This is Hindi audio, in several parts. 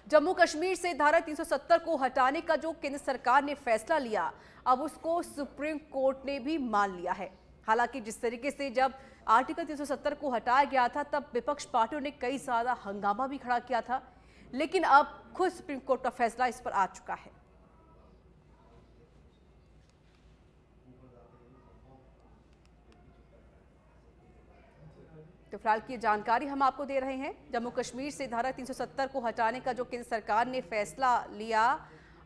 जम्मू कश्मीर से धारा 370 को हटाने का जो केंद्र सरकार ने फैसला लिया, अब उसको सुप्रीम कोर्ट ने भी मान लिया है। हालांकि जिस तरीके से जब आर्टिकल 370 को हटाया गया था, तब विपक्ष पार्टियों ने कई सारा हंगामा भी खड़ा किया था, लेकिन अब खुद सुप्रीम कोर्ट का फैसला इस पर आ चुका है। तो फिलहाल की जानकारी हम आपको दे रहे हैं। जम्मू कश्मीर से धारा 370 को हटाने का जो केंद्र सरकार ने फैसला लिया,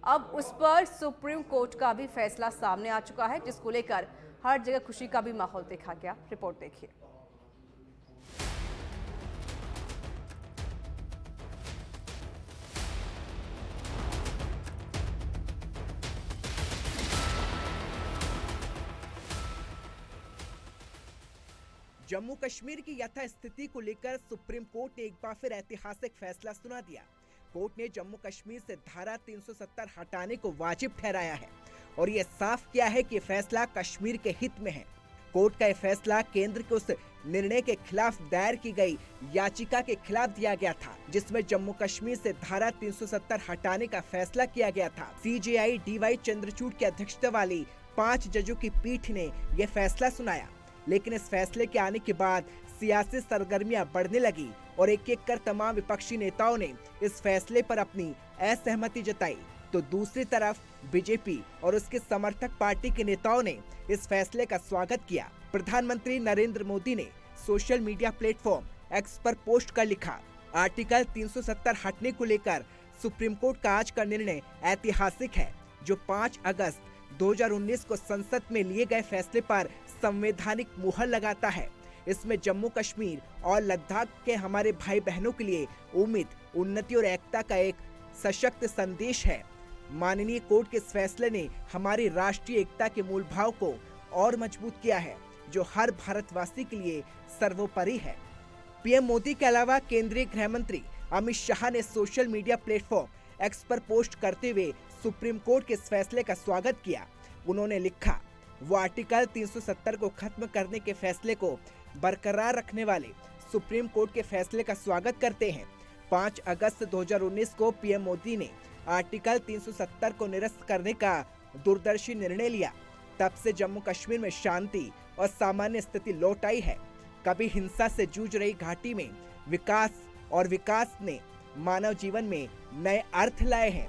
अब उस पर सुप्रीम कोर्ट का भी फैसला सामने आ चुका है, जिसको लेकर हर जगह खुशी का भी माहौल देखा गया। रिपोर्ट देखिए। जम्मू कश्मीर की यथास्थिति को लेकर सुप्रीम कोर्ट ने एक बार फिर ऐतिहासिक फैसला सुना दिया। कोर्ट ने जम्मू कश्मीर से धारा 370 हटाने को वाजिब ठहराया है और ये साफ किया है कि फैसला कश्मीर के हित में है। कोर्ट का यह फैसला केंद्र के उस निर्णय के खिलाफ दायर की गई याचिका के खिलाफ दिया गया था, जिसमें जम्मू कश्मीर से धारा 370 हटाने का फैसला किया गया था। CJI DY चंद्रचूड़ की अध्यक्षता वाली 5 जजों की पीठ ने यह फैसला सुनाया, लेकिन इस फैसले के आने के बाद सियासी सरगर्मियां बढ़ने लगी और एक एक कर तमाम विपक्षी नेताओं ने इस फैसले पर अपनी असहमति जताई। तो दूसरी तरफ बीजेपी और उसके समर्थक पार्टी के नेताओं ने इस फैसले का स्वागत किया। प्रधानमंत्री नरेंद्र मोदी ने सोशल मीडिया प्लेटफॉर्म एक्स पर पोस्ट कर लिखा, आर्टिकल 370 हटने को लेकर सुप्रीम कोर्ट का आज का निर्णय ऐतिहासिक है, जो 5 अगस्त 2019 को संसद में लिए गए फैसले पर संवैधानिक मुहर लगाता है। इसमें जम्मू कश्मीर और लद्दाख के हमारे भाई बहनों के लिए उम्मीद, उन्नति और एकता का एक सशक्त संदेश है। माननीय कोर्ट के इस फैसले ने हमारी राष्ट्रीय एकता के मूल भाव को और मजबूत किया है, जो हर भारतवासी के लिए सर्वोपरि है। पीएम मोदी के अलावा केंद्रीय गृह मंत्री अमित शाह ने सोशल मीडिया प्लेटफॉर्म एक्स पर पोस्ट करते हुए सुप्रीम कोर्ट के इस फैसले का स्वागत किया। उन्होंने लिखा, वो आर्टिकल 370 को खत्म करने के फैसले को बरकरार रखने वाले सुप्रीम कोर्ट के फैसले का स्वागत करते हैं। 5 अगस्त 2019 को पीएम मोदी ने आर्टिकल 370 को निरस्त करने का दूरदर्शी निर्णय लिया। तब से जम्मू कश्मीर में शांति और सामान्य स्थिति लौट आई है। कभी हिंसा से जूझ रही घाटी में विकास ने मानव जीवन में नए अर्थ लाए हैं।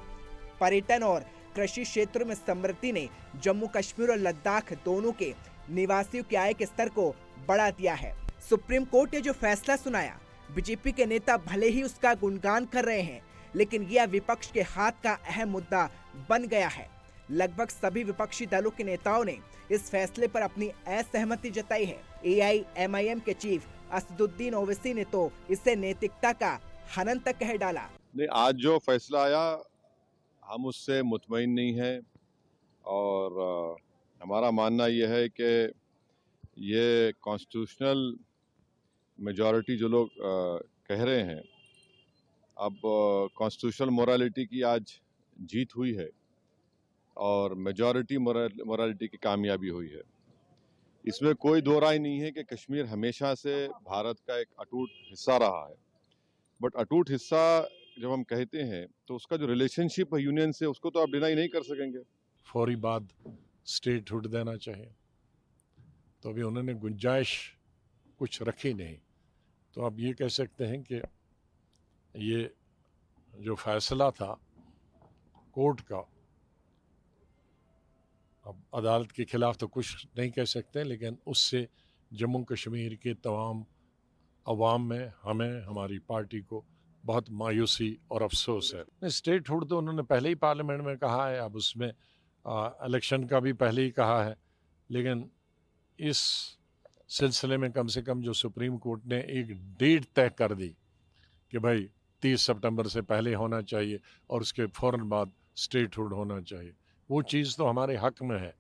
पर्यटन और कृषि क्षेत्रों में समृद्धि ने जम्मू कश्मीर और लद्दाख दोनों के निवासियों के आय के स्तर को बढ़ा दिया है। सुप्रीम कोर्ट ने जो फैसला सुनाया, बीजेपी के नेता भले ही उसका गुणगान कर रहे हैं, लेकिन यह विपक्ष के हाथ का अहम मुद्दा बन गया है। लगभग सभी विपक्षी दलों के नेताओं ने इस फैसले पर अपनी असहमति जताई है। AIMIM के चीफ असदुद्दीन ओवैसी ने तो इसे नैतिकता का हनन तक कह डाला। आज जो फैसला आया, हम उससे मुतमईन नहीं हैं और हमारा मानना यह है कि ये कॉन्स्टिट्यूशनल मेजॉरिटी जो लोग कह रहे हैं, अब कॉन्स्टिट्यूशनल मोरालिटी की आज जीत हुई है और मेजॉरिटी मोरालिटी की कामयाबी हुई है। इसमें कोई दो राय नहीं है कि कश्मीर हमेशा से भारत का एक अटूट हिस्सा रहा है, बट अटूट हिस्सा जब हम कहते हैं तो उसका जो रिलेशनशिप है यूनियन से, उसको तो आप डिनाई नहीं कर सकेंगे। फौरी बाद स्टेटहुड देना चाहिए, तो अभी उन्होंने गुंजाइश कुछ रखी नहीं। तो आप ये कह सकते हैं कि ये जो फैसला था कोर्ट का, अब अदालत के खिलाफ तो कुछ नहीं कह सकते, लेकिन उससे जम्मू कश्मीर के तमाम अवाम में, हमें, हमारी पार्टी को बहुत मायूसी और अफसोस है। स्टेटहुड तो उन्होंने पहले ही पार्लियामेंट में कहा है, अब उसमें इलेक्शन का भी पहले ही कहा है, लेकिन इस सिलसिले में कम से कम जो सुप्रीम कोर्ट ने एक डेट तय कर दी कि भाई 30 सितंबर से पहले होना चाहिए और उसके फ़ौरन बाद स्टेटहुड होना चाहिए, वो चीज़ तो हमारे हक में है।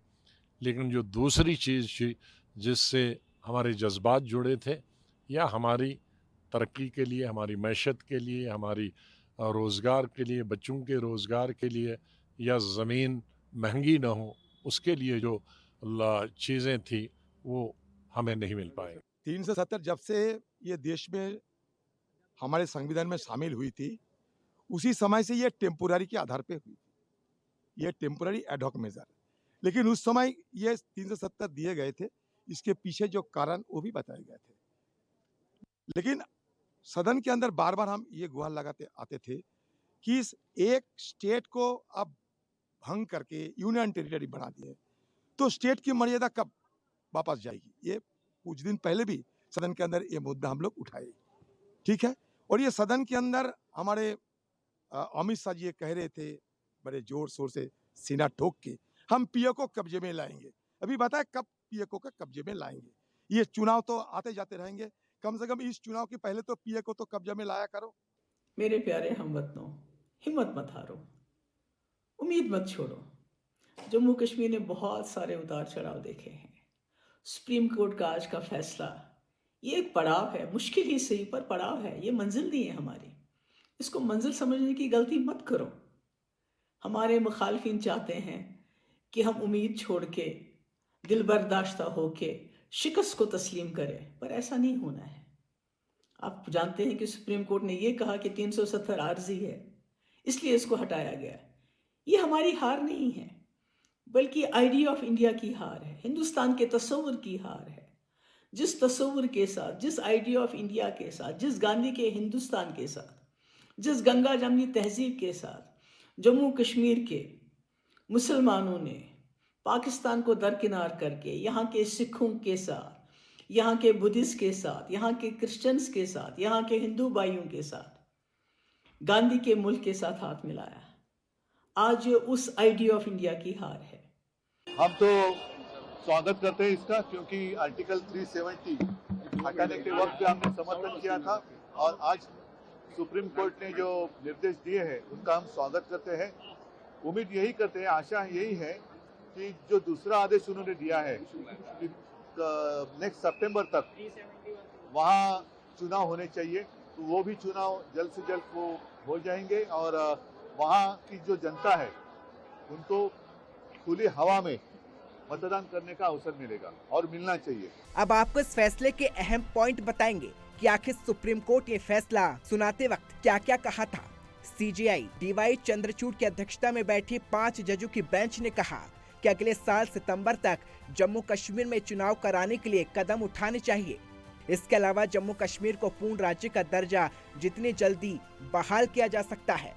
लेकिन जो दूसरी चीज़ थी जिससे हमारे जज्बात जुड़े थे, या हमारी तरक्की के लिए, हमारी मैशत के लिए, हमारी रोज़गार के लिए, बच्चों के रोज़गार के लिए, या ज़मीन महंगी ना हो, उसके लिए जो चीज़ें थी वो हमें नहीं मिल पाए। 370 जब से ये देश में हमारे संविधान में शामिल हुई थी, उसी समय से ये टेम्पोररी के आधार पे हुई, ये टेम्पोररी एडहॉक मेजर। लेकिन उस समय ये 370 दिए गए थे, इसके पीछे जो कारण वो भी बताए गए थे। लेकिन सदन के अंदर बार बार हम ये गुहार लगाते आते थे कि इस एक स्टेट को अब भंग करके यूनियन टेरिटरी बना दिए तो स्टेट की मर्यादा कब वापस जाएगी। ये कुछ दिन पहले भी सदन के अंदर ये मुद्दा हम लोग उठाए, ठीक है। और ये सदन के अंदर हमारे अमित शाह जी ये कह रहे थे बड़े जोर शोर से, सीना ठोक के, हम पीओ को कब्जे में लाएंगे। अभी बताए कब पीओ को कब्जे में लाएंगे। ये चुनाव तो आते जाते रहेंगे, कम से कम इस चुनाव के पहले तो पीओ को तो कब्जे में लाया करो। मेरे प्यारे हमवतनों, हिम्मत मत हारो, उम्मीद मत छोड़ो। जम्मू कश्मीर ने बहुत सारे उतार चढ़ाव देखे हैं। सुप्रीम कोर्ट का आज का फैसला ये एक पड़ाव है, मुश्किल ही सही पर पड़ाव है। ये मंजिल नहीं है हमारी, इसको मंजिल समझने की गलती मत करो। हमारे मुखालफिन चाहते हैं कि हम उम्मीद छोड़ के, दिल बर्दाश्ता होके शिकस्त को तस्लीम करें, पर ऐसा नहीं होना है। आप जानते हैं कि सुप्रीम कोर्ट ने यह कहा कि 370 आर्जी है, इसलिए इसको हटाया गया। ये हमारी हार नहीं है, बल्कि आइडिया ऑफ इंडिया की हार है, हिंदुस्तान के तस्वुर की हार है। जिस तस्वुर के साथ, जिस आइडिया ऑफ इंडिया के साथ, जिस गांधी के हिंदुस्तान के साथ, जिस गंगा जमनी तहजीब के साथ जम्मू कश्मीर के मुसलमानों ने पाकिस्तान को दरकिनार करके यहाँ के सिखों के साथ, यहाँ के बुद्धिस्ट के साथ, यहाँ के क्रिश्चियंस के साथ, यहाँ के हिंदू भाइयों के साथ गांधी के मुल्क के साथ हाथ मिलाया, आज उस आइडिया ऑफ इंडिया की हार है। हम तो स्वागत करते हैं इसका, क्योंकि आर्टिकल 370 हटाने के वक्त हमने समर्थन किया था और आज सुप्रीम कोर्ट ने जो निर्देश दिए हैं उनका हम स्वागत करते हैं। उम्मीद यही करते हैं, आशा यही है कि जो दूसरा आदेश उन्होंने दिया है कि नेक्स्ट सितंबर तक वहाँ चुनाव होने चाहिए, तो वो भी चुनाव जल्द से जल्द वो हो जाएंगे और वहाँ की जो जनता है उनको खुली हवा में मतदान करने का अवसर मिलेगा और मिलना चाहिए। अब आपको इस फैसले के अहम पॉइंट बताएंगे कि आखिर सुप्रीम कोर्ट ने फैसला सुनाते वक्त क्या क्या कहा था। सीजेआई डीवाई चंद्रचूड़ की अध्यक्षता में बैठी 5 जजों की बेंच ने कहा कि अगले साल सितंबर तक जम्मू कश्मीर में चुनाव कराने के लिए कदम उठाने चाहिए। इसके अलावा जम्मू कश्मीर को पूर्ण राज्य का दर्जा जितनी जल्दी बहाल किया जा सकता है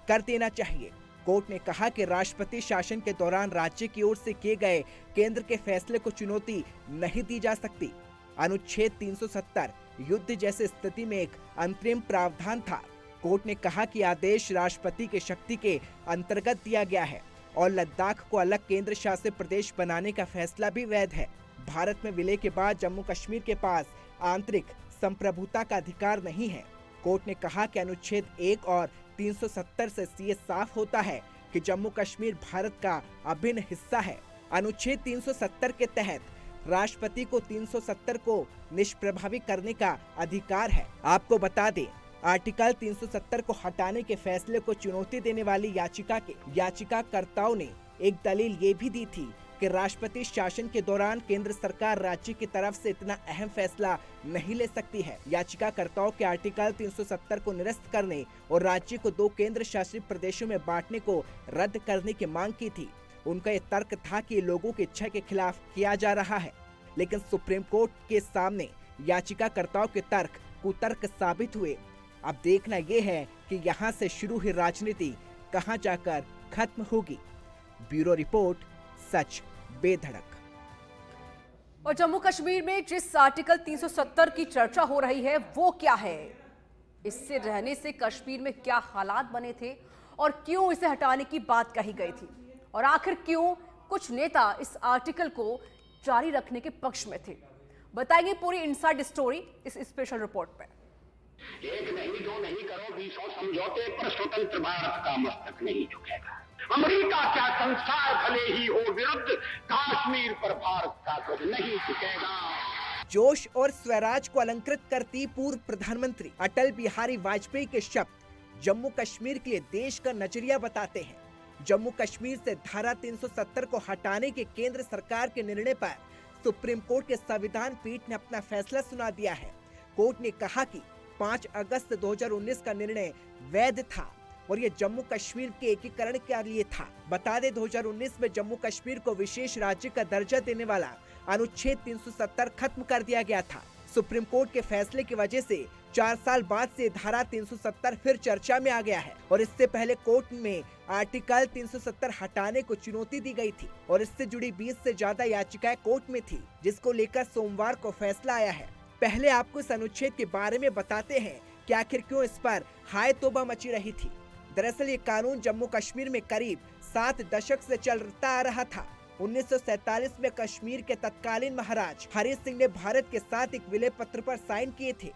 कर देना चाहिए। कोर्ट ने कहा कि राष्ट्रपति शासन के दौरान राज्य की ओर से किए गए केंद्र के फैसले को चुनौती नहीं दी जा सकती। अनुच्छेद 370 युद्ध जैसी स्थिति में एक अंतरिम प्रावधान था। कोर्ट ने कहा कि आदेश राष्ट्रपति की शक्ति के अंतर्गत दिया गया है और लद्दाख को अलग केंद्र शासित प्रदेश बनाने का फैसला भी वैध है। भारत में विलय के बाद जम्मू कश्मीर के पास आंतरिक संप्रभुता का अधिकार नहीं है। कोर्ट ने कहा कि अनुच्छेद 1 और 370 से ये साफ होता है कि जम्मू कश्मीर भारत का अभिन्न हिस्सा है। अनुच्छेद 370 के तहत राष्ट्रपति को 370 को निष्प्रभावी करने का अधिकार है। आपको बता दें, आर्टिकल 370 को हटाने के फैसले को चुनौती देने वाली याचिकाकर्ताओं ने एक दलील ये भी दी थी कि राष्ट्रपति शासन के दौरान केंद्र सरकार राज्य की तरफ से इतना अहम फैसला नहीं ले सकती है। याचिकाकर्ताओं के आर्टिकल 370 को निरस्त करने और राज्य को 2 केंद्र शासित प्रदेशों में बांटने को रद्द करने की मांग की थी। उनका ये तर्क था कि लोगों की इच्छा के खिलाफ किया जा रहा है, लेकिन सुप्रीम कोर्ट के सामने याचिकाकर्ताओं के तर्क कुतर्क साबित हुए। अब देखना यह है कि यहाँ से शुरू हुई राजनीति कहाँ जाकर खत्म होगी। ब्यूरो रिपोर्ट, सच बेधड़क। और जम्मू कश्मीर में जिस आर्टिकल 370 की चर्चा हो रही है वो क्या है, इससे रहने से कश्मीर में क्या हालात बने थे और क्यों इसे हटाने की बात कही गई थी, और आखिर क्यों कुछ नेता इस आर्टिकल को जारी रखने के पक्ष में थे, बताएंगे पूरी इनसाइड स्टोरी इस स्पेशल रिपोर्ट में। एक नहीं, दो नहीं करो, 20 समझौते पर स्वतंत्र भारत का मस्तक नहीं झुकेगा। अमेरिका क्या संसार भले ही हो विरुद्ध, कश्मीर पर भारत का ध्वज नहीं झुकेगा। जोश और स्वराज को अलंकृत करती पूर्व प्रधानमंत्री अटल बिहारी वाजपेयी के शब्द जम्मू कश्मीर के लिए देश का नजरिया बताते हैं। जम्मू कश्मीर से धारा 370 को हटाने के केंद्र सरकार के निर्णय पर सुप्रीम कोर्ट के संविधान पीठ ने अपना फैसला सुना दिया है। कोर्ट ने कहा कि 5 अगस्त 2019 का निर्णय वैध था। और ये जम्मू कश्मीर के एकीकरण के लिए था। बता दें 2019 में जम्मू कश्मीर को विशेष राज्य का दर्जा देने वाला अनुच्छेद 370 खत्म कर दिया गया था। सुप्रीम कोर्ट के फैसले की वजह से 4 साल बाद से धारा 370 फिर चर्चा में आ गया है और इससे पहले कोर्ट में आर्टिकल 370 हटाने को चुनौती दी गई थी और इससे जुड़ी 20 से ज्यादा याचिकाएं कोर्ट में थी, जिसको लेकर सोमवार को फैसला आया है। पहले आपको इस अनुच्छेद के बारे में बताते हैं कि आखिर क्यों इस पर हाय तौबा मची रही थी। दरअसल ये कानून जम्मू कश्मीर में करीब 7 दशक से चलता आ रहा था। 1947 में कश्मीर के तत्कालीन महाराज हरि सिंह ने भारत के साथ एक विलय पत्र पर साइन किए थे।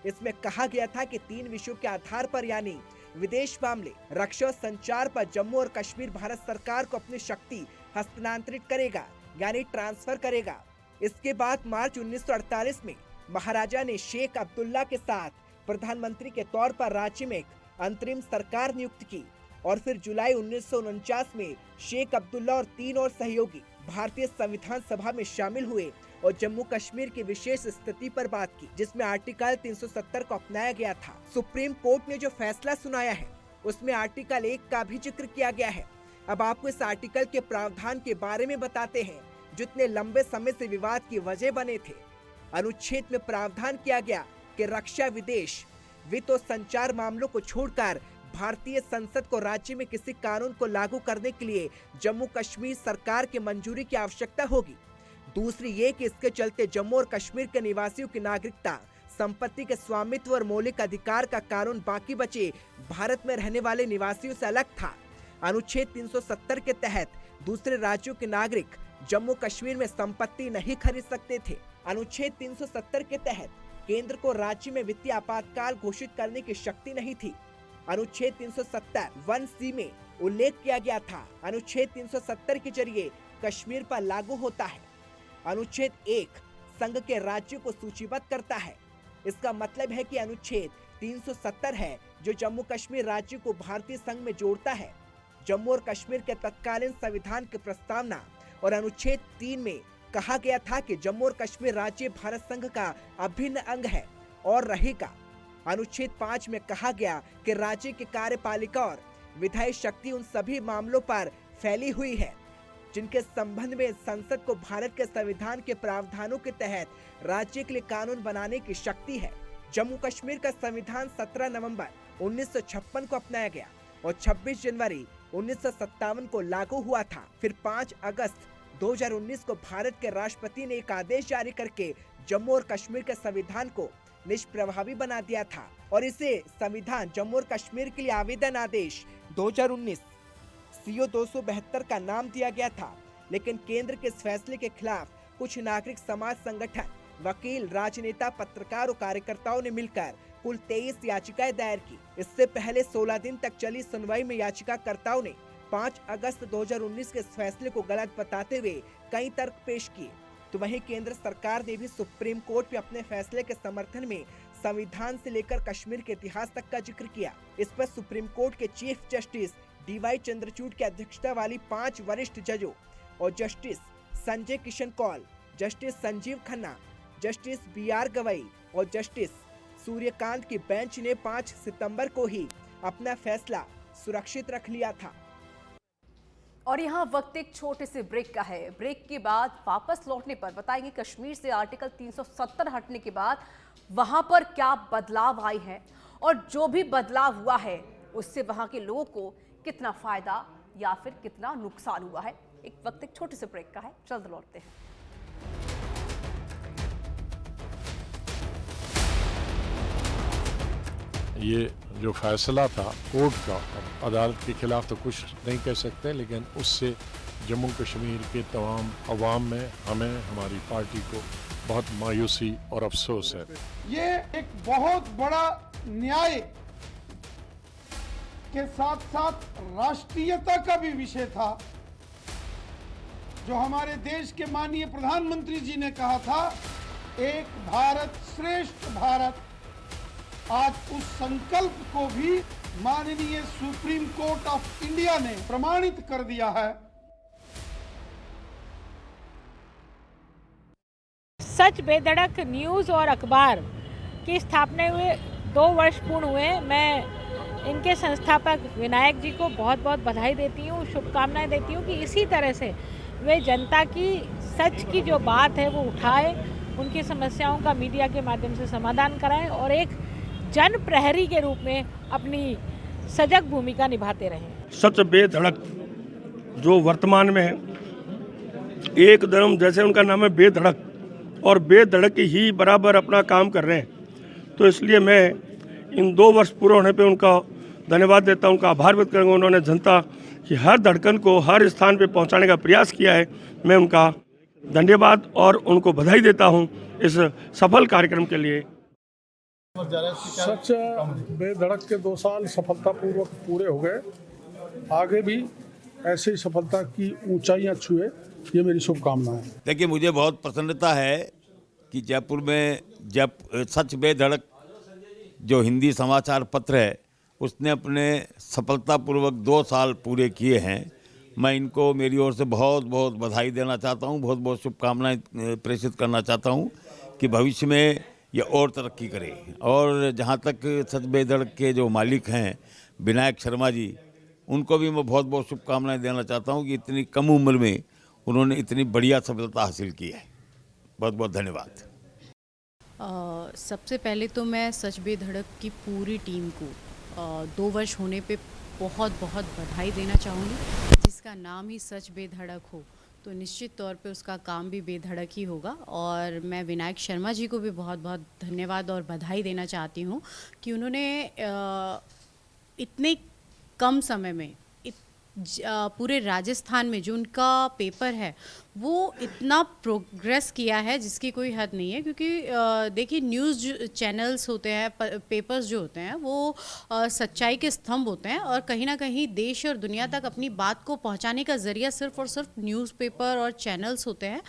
इसमें कहा गया था कि 3 विषयों के आधार पर यानी विदेश मामले, रक्षा और संचार पर जम्मू और कश्मीर भारत सरकार को अपनी शक्ति हस्तांतरित करेगा यानी ट्रांसफर करेगा। इसके बाद मार्च 1948 में महाराजा ने शेख अब्दुल्ला के साथ प्रधानमंत्री के तौर पर राज्य में एक अंतरिम सरकार नियुक्त की और फिर जुलाई 1949 में शेख अब्दुल्ला और 3 और सहयोगी भारतीय संविधान सभा में शामिल हुए और जम्मू कश्मीर की विशेष स्थिति पर बात की, जिसमें आर्टिकल 370 को अपनाया गया था। सुप्रीम कोर्ट ने जो फैसला सुनाया है उसमें आर्टिकल 1 का भी जिक्र किया गया है। अब आपको इस आर्टिकल के प्रावधान के बारे में बताते हैं जो इतने लंबे समय से विवाद की वजह बने थे। अनुच्छेद में प्रावधान किया गया कि रक्षा, विदेश, वित्त और संचार मामलों को छोड़कर भारतीय संसद को राज्य में किसी कानून को लागू करने के लिए जम्मू कश्मीर सरकार की मंजूरी की आवश्यकता होगी। दूसरी ये कि इसके चलते जम्मू और कश्मीर के निवासियों की नागरिकता, संपत्ति के स्वामित्व और मौलिक अधिकार का कानून बाकी बचे भारत में रहने वाले निवासियों से अलग था। अनुच्छेद 370 के तहत दूसरे राज्यों के नागरिक जम्मू कश्मीर में संपत्ति नहीं खरीद सकते थे। अनुच्छेद 370 के तहत केंद्र को राज्य में वित्तीय आपातकाल घोषित करने की शक्ति नहीं थी। अनुच्छेद 370 1C में उल्लेख किया गया था। अनुच्छेद 370 के जरिए कश्मीर पर लागू होता है। अनुच्छेद 1 संघ के राज्यों को सूचीबद्ध करता है। इसका मतलब है कि अनुच्छेद 370 है जो जम्मू कश्मीर राज्य को भारतीय संघ में जोड़ता है। जम्मू और कश्मीर के तत्कालीन संविधान की प्रस्तावना और अनुच्छेद 3 में कहा गया था कि जम्मू और कश्मीर राज्य भारत संघ का अभिन्न अंग है और रहेगा। अनुच्छेद 5 में कहा गया कि राज्य की कार्यपालिका और विधायी शक्ति उन सभी मामलों पर फैली हुई है जिनके संबंध में संसद को भारत के संविधान के प्रावधानों के तहत राज्य के लिए कानून बनाने की शक्ति है। जम्मू कश्मीर का संविधान 17 नवंबर 1956 को अपनाया गया और 26 जनवरी 1957 को लागू हुआ था। फिर 5 अगस्त 2019 को भारत के राष्ट्रपति ने एक आदेश जारी करके जम्मू और कश्मीर के संविधान को निष्प्रभावी बना दिया था और इसे संविधान जम्मू और कश्मीर के लिए आवेदन आदेश 2019 CO 272 का नाम दिया गया था। लेकिन केंद्र के इस फैसले के खिलाफ कुछ नागरिक समाज संगठन, वकील, राजनेता, पत्रकार और कार्यकर्ताओं ने मिलकर कुल 23 याचिकाएं दायर की। इससे पहले 16 दिन तक चली सुनवाई में याचिकाकर्ताओं ने 5 अगस्त 2019 के इस फैसले को गलत बताते हुए कई तर्क पेश किए। तो वहीं केंद्र सरकार ने भी सुप्रीम कोर्ट में अपने फैसले के समर्थन में संविधान से लेकर कश्मीर के इतिहास तक का जिक्र किया। इस पर सुप्रीम कोर्ट के चीफ जस्टिस DY चंद्रचूड़ की अध्यक्षता वाली 5 वरिष्ठ जजों और justice Sanjay Kishan Kaul, justice Sanjiv Khanna, justice BR Gavai और जस्टिस सूर्यकांत की बेंच ने 5 सितंबर को ही अपना फैसला सुरक्षित रख लिया था। और यहाँ वक्त एक छोटे से ब्रेक का है। ब्रेक के बाद वापस लौटने पर बताएंगे कश्मीर से आर्टिकल 370 हटने के बाद वहां पर क्या बदलाव आई है और जो भी बदलाव हुआ है उससे वहां के लोगों को कितना फायदा या फिर कितना नुकसान हुआ है। एक छोटे से ब्रेक का है, जल्द लौटते हैं। ये जो फैसला था कोर्ट का, अदालत के खिलाफ तो कुछ नहीं कह सकते, लेकिन उससे जम्मू कश्मीर के तमाम अवाम में, हमें, हमारी पार्टी को बहुत मायूसी और अफसोस है। ये एक बहुत बड़ा न्याय के साथ साथ राष्ट्रीयता का भी विषय था। जो हमारे देश के माननीय प्रधानमंत्री जी ने कहा था, एक भारत श्रेष्ठ भारत, आज उस संकल्प को भी माननीय सुप्रीम कोर्ट ऑफ इंडिया ने प्रमाणित कर दिया है। सच बेधड़क न्यूज़ और अखबार की स्थापना हुए 2 वर्ष पूर्ण हुए। मैं इनके संस्थापक विनायक जी को बहुत बहुत बधाई देती हूँ, शुभकामनाएं देती हूँ कि इसी तरह से वे जनता की सच की जो बात है वो उठाए, उनकी समस्याओं का मीडिया के माध्यम से समाधान कराएं और एक जन प्रहरी के रूप में अपनी सजग भूमिका निभाते रहें। सच बेधड़क जो वर्तमान में है, एक धर्म जैसे उनका नाम है बेधड़क, और बेधड़क ही बराबर अपना काम कर रहे हैं, तो इसलिए मैं इन 2 वर्ष पूरे होने पे उनका धन्यवाद देता हूं, उनका आभार व्यक्त करूँगा। उन्होंने जनता की हर धड़कन को हर स्थान पे पहुंचाने का प्रयास किया है। मैं उनका धन्यवाद और उनको बधाई देता हूं इस सफल कार्यक्रम के लिए। सच बेधड़क के 2 साल सफलतापूर्वक पूरे हो गए, आगे भी ऐसे ही सफलता की ऊंचाइयां छुए, ये मेरी शुभकामना है। देखिए, मुझे बहुत प्रसन्नता है कि जयपुर में जब सच बेधड़क जो हिंदी समाचार पत्र है उसने अपने सफलतापूर्वक 2 साल पूरे किए हैं। मैं इनको मेरी ओर से बहुत बहुत बधाई देना चाहता हूं, बहुत बहुत शुभकामनाएं प्रेषित करना चाहता हूं कि भविष्य में ये और तरक्की करे। और जहां तक सच बेधड़क के जो मालिक हैं विनायक शर्मा जी, उनको भी मैं बहुत बहुत शुभकामनाएं देना चाहता हूं कि इतनी कम उम्र में उन्होंने इतनी बढ़िया सफलता हासिल की है। बहुत बहुत धन्यवाद। सबसे पहले तो मैं सच बेधड़क की पूरी टीम को 2 वर्ष होने पे बहुत बहुत बधाई देना चाहूँगी। जिसका नाम ही सच बेधड़क हो तो निश्चित तौर पे उसका काम भी बेधड़क ही होगा। और मैं विनायक शर्मा जी को भी बहुत बहुत धन्यवाद और बधाई देना चाहती हूँ कि उन्होंने इतने कम समय में पूरे राजस्थान में जो उनका पेपर है वो इतना प्रोग्रेस किया है जिसकी कोई हद नहीं है। क्योंकि देखिए, न्यूज़ चैनल्स होते हैं, पेपर्स जो होते हैं वो सच्चाई के स्तंभ होते हैं, और कहीं ना कहीं देश और दुनिया तक अपनी बात को पहुंचाने का ज़रिया सिर्फ और सिर्फ न्यूज़पेपर और चैनल्स होते हैं।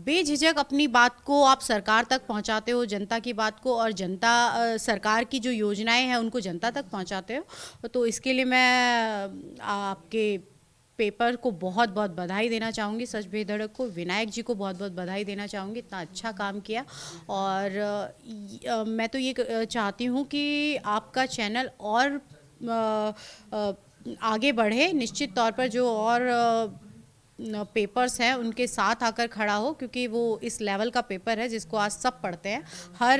बेझिझक अपनी बात को आप सरकार तक पहुंचाते हो, जनता की बात को, और जनता सरकार की जो योजनाएं हैं उनको जनता तक पहुंचाते हो। तो इसके लिए मैं आपके पेपर को बहुत बहुत बधाई देना चाहूँगी। सच बेधड़क को, विनायक जी को बहुत बहुत बधाई देना चाहूँगी, इतना अच्छा काम किया। और मैं तो ये चाहती हूँ कि आपका चैनल और आगे बढ़े, निश्चित तौर पर जो और पेपर्स हैं उनके साथ आकर खड़ा हो, क्योंकि वो इस लेवल का पेपर है जिसको आज सब पढ़ते हैं। हर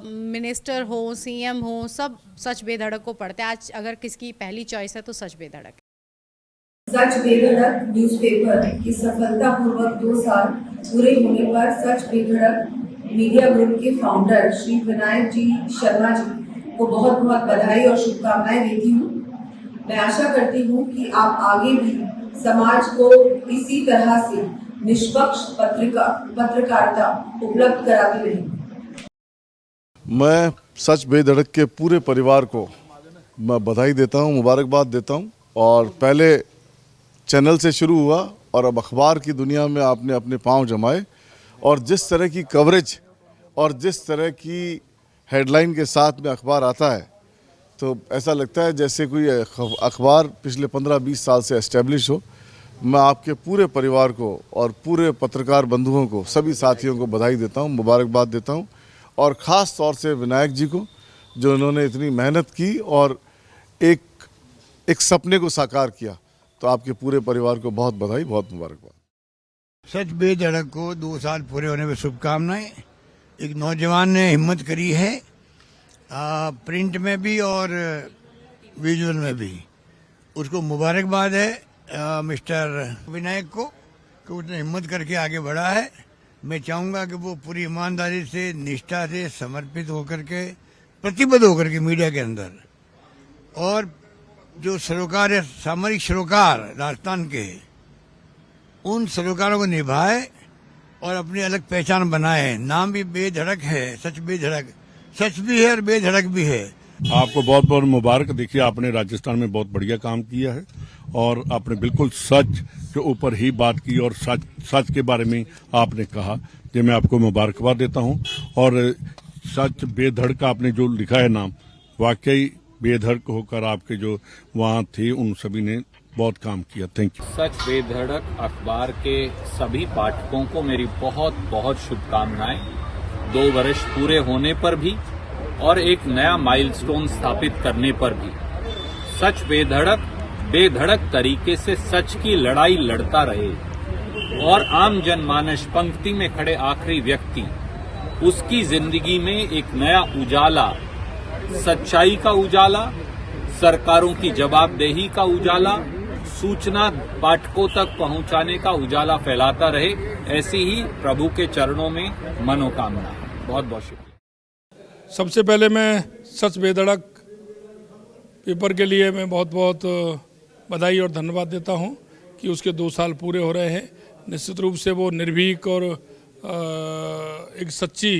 मिनिस्टर हो, CM हो, सब सच बेधड़क को पढ़ते हैं। आज अगर किसकी पहली चॉइस है तो सच बेधड़क। सच बेधड़क न्यूज़पेपर की सफलतापूर्वक 2 साल पूरे होने पर सच बेधड़क मीडिया ग्रुप के फाउंडर श्री विनायक जी शर्मा जी को बहुत बहुत बधाई और शुभकामनाएं देती हूँ। मैं आशा करती हूँ कि आप आगे भी समाज को इसी तरह से निष्पक्ष पत्रकारिता उपलब्ध कराते रहें। मैं सच बेधड़क के पूरे परिवार को मैं बधाई देता हूँ, मुबारकबाद देता हूँ। और पहले चैनल से शुरू हुआ और अब अखबार की दुनिया में आपने अपने पांव जमाए, और जिस तरह की कवरेज और जिस तरह की हेडलाइन के साथ में अखबार आता है तो ऐसा लगता है जैसे कोई अखबार पिछले 15-20 साल से एस्टेब्लिश हो। मैं आपके पूरे परिवार को और पूरे पत्रकार बंधुओं को, सभी साथियों को बधाई देता हूँ, मुबारकबाद देता हूँ। और ख़ास तौर से विनायक जी को, जो इन्होंने इतनी मेहनत की और एक सपने को साकार किया, तो आपके पूरे परिवार को बहुत बधाई, बहुत मुबारकबाद। सच बेधड़क को 2 साल पूरे होने में शुभकामनाएं। एक नौजवान ने हिम्मत करी है, प्रिंट में भी और विजुअल में भी। उसको मुबारकबाद है मिस्टर विनायक को कि उसने हिम्मत करके आगे बढ़ा है। मैं चाहूँगा कि वो पूरी ईमानदारी से, निष्ठा से, समर्पित होकर के, प्रतिबद्ध होकर के मीडिया के अंदर, और जो सरोकार है, सामरिक सरोकार राजस्थान के, उन सरोकारों को निभाए और अपनी अलग पहचान बनाए। नाम भी बेधड़क है, सच बेधड़क, सच भी है और बेधड़क भी है। आपको बहुत बहुत मुबारक। देखिए, आपने राजस्थान में बहुत बढ़िया काम किया है और आपने बिल्कुल सच के ऊपर ही बात की और सच के बारे में आपने कहा, जो मैं आपको मुबारकबाद देता हूं। और सच बेधड़क आपने जो लिखा है नाम, वाकई बेधड़क होकर आपके जो वहाँ थे उन सभी ने बहुत काम किया। Thank you. सच बेधड़क अखबार के सभी पाठकों को मेरी बहुत बहुत शुभकामनाएं। 2 वर्ष पूरे होने पर भी और एक नया माइलस्टोन स्थापित करने पर भी सच बेधड़क तरीके से सच की लड़ाई लड़ता रहे और आम जनमानस पंक्ति में खड़े आखिरी व्यक्ति उसकी जिंदगी में एक नया उजाला, सच्चाई का उजाला, सरकारों की जवाबदेही का उजाला, सूचना पाठकों तक पहुंचाने का उजाला फैलाता रहे, ऐसी ही प्रभु के चरणों में मनोकामना है। बहुत बहुत शुक्रिया। सबसे पहले मैं सच बेधड़क पेपर के लिए मैं बहुत बहुत बधाई और धन्यवाद देता हूं कि उसके 2 साल पूरे हो रहे हैं। निश्चित रूप से वो निर्भीक और एक सच्ची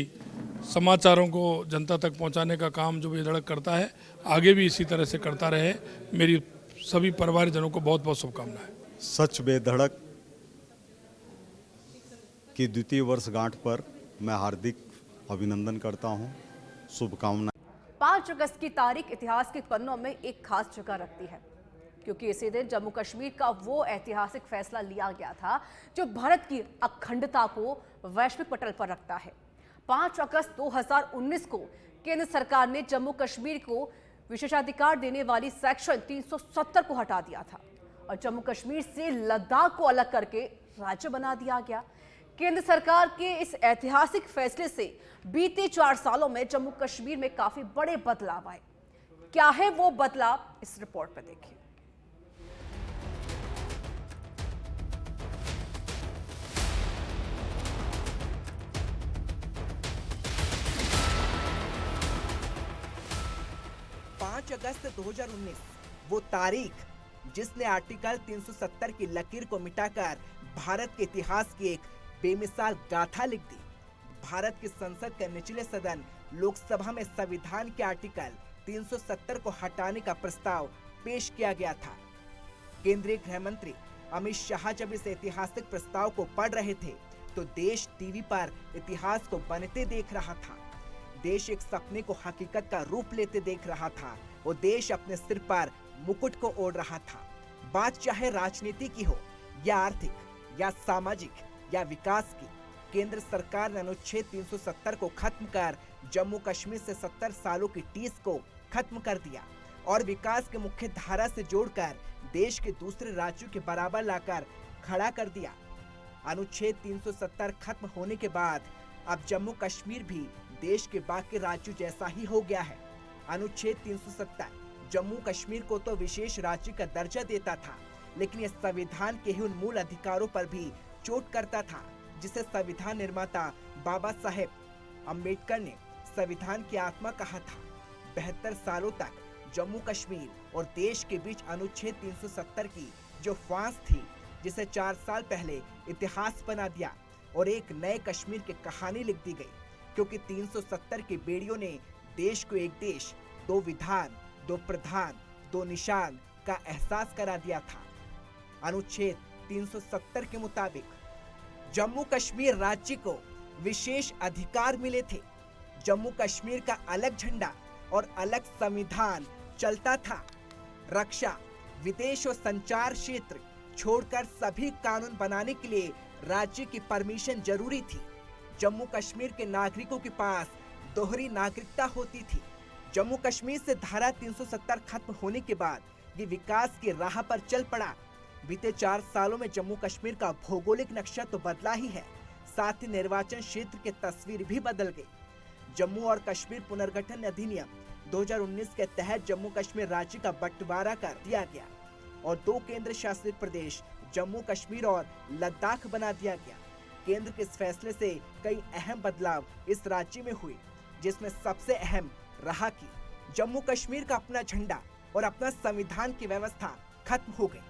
समाचारों को जनता तक पहुंचाने का काम जो बेधड़क करता है, आगे भी इसी तरह से करता रहे। मेरी सभी परिवारजनों को बहुत बहुत शुभकामनाएं। सच बेधड़क की द्वितीय वर्षगांठ पर मैं हार्दिक अभिनंदन करता हूं, शुभकामनाएं। 5 अगस्त की तारीख इतिहास के पन्नों में एक खास जगह रखती है, क्योंकि इसी दिन जम्मू कश्मीर का वो ऐतिहासिक फैसला लिया गया था जो भारत की अखंडता को वैश्विक पटल पर रखता है। 5 अगस्त 2019 को केंद्र सरकार ने जम्मू कश्मीर को विशेषाधिकार देने वाली सेक्शन 370 को हटा दिया था और जम्मू कश्मीर से लद्दाख को अलग करके राज्य बना दिया गया। केंद्र सरकार के इस ऐतिहासिक फैसले से बीते 4 सालों में जम्मू कश्मीर में काफी बड़े बदलाव आए। क्या है वो बदलाव, इस रिपोर्ट में देखिए। अगस्त 2019 वो तारीख जिसने आर्टिकल 370 की लकीर को मिटाकर भारत के इतिहास की एक बेमिसाल गाथा लिख दी। भारत की संसद के निचले सदन लोकसभा में संविधान के आर्टिकल 370 को हटाने का प्रस्ताव पेश किया गया था। केंद्रीय गृह मंत्री अमित शाह जब इस ऐतिहासिक प्रस्ताव को पढ़ रहे थे तो देश टीवी पर इतिहास को बनते देख रहा था। देश एक सपने को हकीकत का रूप लेते देख रहा था। वो देश अपने सिर पर मुकुट को ओढ़ रहा था। बात चाहे राजनीति की हो या आर्थिक या सामाजिक या विकास की, केंद्र सरकार ने अनुच्छेद 370 को खत्म कर जम्मू कश्मीर से 70 सालों की टीस को खत्म कर दिया और विकास के मुख्य धारा से जोड़कर देश के दूसरे राज्यों के बराबर लाकर खड़ा कर दिया। अनुच्छेद 370 खत्म होने के बाद अब जम्मू कश्मीर भी देश के बाकी राज्यों जैसा ही हो गया है। अनुच्छेद 370 जम्मू कश्मीर को तो विशेष राज्य का दर्जा देता था, लेकिन यह संविधान के ही उन मूल अधिकारों पर भी चोट करता था जिसे संविधान निर्माता बाबा साहेब अम्बेडकर ने संविधान की आत्मा कहा था। 72 सालों तक जम्मू कश्मीर और देश के बीच अनुच्छेद 370 की जो फांस थी, जिसे 4 साल पहले इतिहास बना दिया और एक नए कश्मीर की कहानी लिख दी गई, क्योंकि 370 की बेड़ियों ने देश को एक देश, 2 विधान, 2 प्रधान, 2 निशान का एहसास करा दिया था। अनुच्छेद 370 के मुताबिक जम्मू कश्मीर राज्य को विशेष अधिकार मिले थे। जम्मू कश्मीर का अलग झंडा और अलग संविधान चलता था। रक्षा, विदेश और संचार क्षेत्र छोड़कर सभी कानून बनाने के लिए राज्य की परमिशन जरूरी थी। जम्मू कश्मीर के नागरिकों के पास दोहरी नागरिकता होती थी। जम्मू कश्मीर से धारा 370 खत्म होने के बाद ये विकास की राह पर चल पड़ा। बीते 4 सालों में जम्मू कश्मीर का भौगोलिक नक्शा तो बदला ही है, साथ ही निर्वाचन क्षेत्र की तस्वीर भी बदल गई। जम्मू और कश्मीर पुनर्गठन अधिनियम 2019 के तहत जम्मू कश्मीर राज्य का बंटवारा कर दिया गया और 2 केंद्र शासित प्रदेश जम्मू कश्मीर और लद्दाख बना दिया गया। केंद्र के इस फैसले से कई अहम बदलाव इस राज्य में हुए, जिसमें सबसे अहम रहा कि जम्मू कश्मीर का अपना झंडा और अपना संविधान की व्यवस्था खत्म हो गई।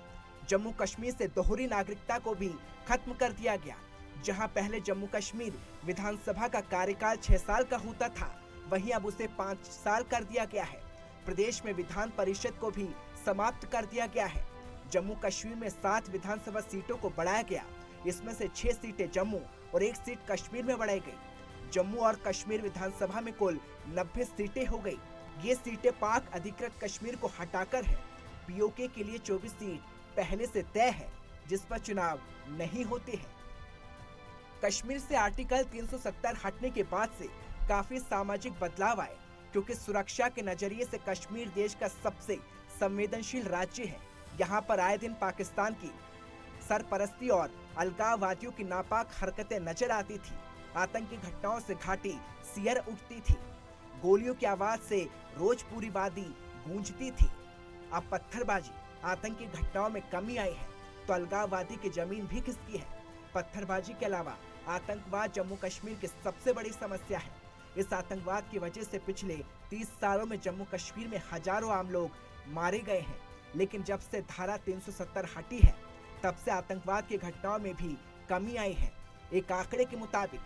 जम्मू कश्मीर से दोहरी नागरिकता को भी खत्म कर दिया गया। जहां पहले जम्मू कश्मीर विधानसभा का कार्यकाल 6 साल का होता था, वहीं अब उसे 5 साल कर दिया गया है। प्रदेश में विधान परिषद को भी समाप्त कर दिया गया है। जम्मू कश्मीर में 7 विधानसभा सीटों को बढ़ाया गया। इसमें से 6 सीटें जम्मू और 1 सीट कश्मीर में बढ़ाई गई। जम्मू और कश्मीर विधानसभा में कुल 90 सीटें हो गई। ये सीटें पाक अधिकृत कश्मीर को हटाकर है। पीओके के लिए 24 सीट पहले से तय है, जिस पर चुनाव नहीं होते हैं। कश्मीर से आर्टिकल 370 हटने के बाद से काफी सामाजिक बदलाव आए। क्योंकि सुरक्षा के नजरिए से कश्मीर देश का सबसे संवेदनशील राज्य है। यहाँ पर आए दिन पाकिस्तान की सरपरस्ती और अलगाववादियों की नापाक हरकतें नजर आती थी। आतंकी घटनाओं से घाटी सियर उठती थी, गोलियों की आवाज से रोज पूरी वादी गूंजती थी। अब पत्थरबाजी आतंकी घटनाओं में कमी आई है तो अलगाववादी की जमीन भी खिसकी है। पत्थरबाजी के अलावा आतंकवाद जम्मू कश्मीर की सबसे बड़ी समस्या है। इस आतंकवाद की वजह से पिछले 30 सालों में जम्मू कश्मीर में हजारों आम लोग मारे गए हैं, लेकिन जब से धारा 370 हटी है तब से आतंकवाद की घटनाओं में भी कमी आई है। एक आंकड़े के मुताबिक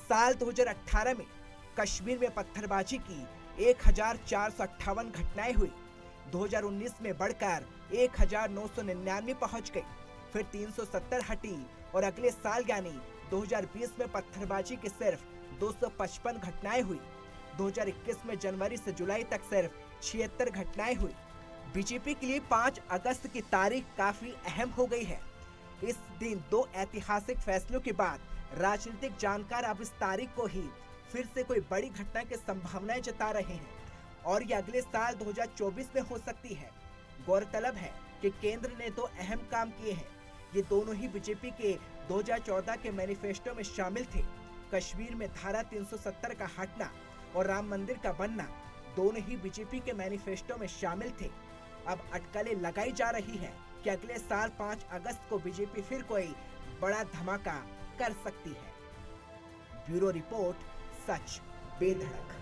साल 2018 में कश्मीर में पत्थरबाजी की 1458 घटनाएं हुई। 2019 में बढ़कर 1999 पहुंच गई, फिर 370 हटी और अगले साल यानी 2020 में पत्थरबाजी की सिर्फ 255 घटनाएं हुई। 2021 में जनवरी से जुलाई तक सिर्फ 76 घटनाएं हुई। बीजेपी के लिए 5 अगस्त की तारीख काफी अहम हो गई है। इस दिन 2 ऐतिहासिक फैसलों के बाद राजनीतिक जानकार अब इस तारीख को ही फिर से कोई बड़ी घटना की संभावनाएं जता रहे हैं और ये अगले साल 2024 में हो सकती है। गौरतलब है कि केंद्र ने 2 अहम काम किए हैं। ये दोनों ही बीजेपी के 2014 के मैनिफेस्टो में शामिल थे। कश्मीर में धारा 370 का हटना और राम मंदिर का बनना दोनों ही बीजेपी के मैनिफेस्टो में शामिल थे। अब अटकलें लगाई जा रही है कि अगले साल 5 अगस्त को बीजेपी फिर कोई बड़ा धमाका कर सकती है। ब्यूरो रिपोर्ट, सच बेधड़क।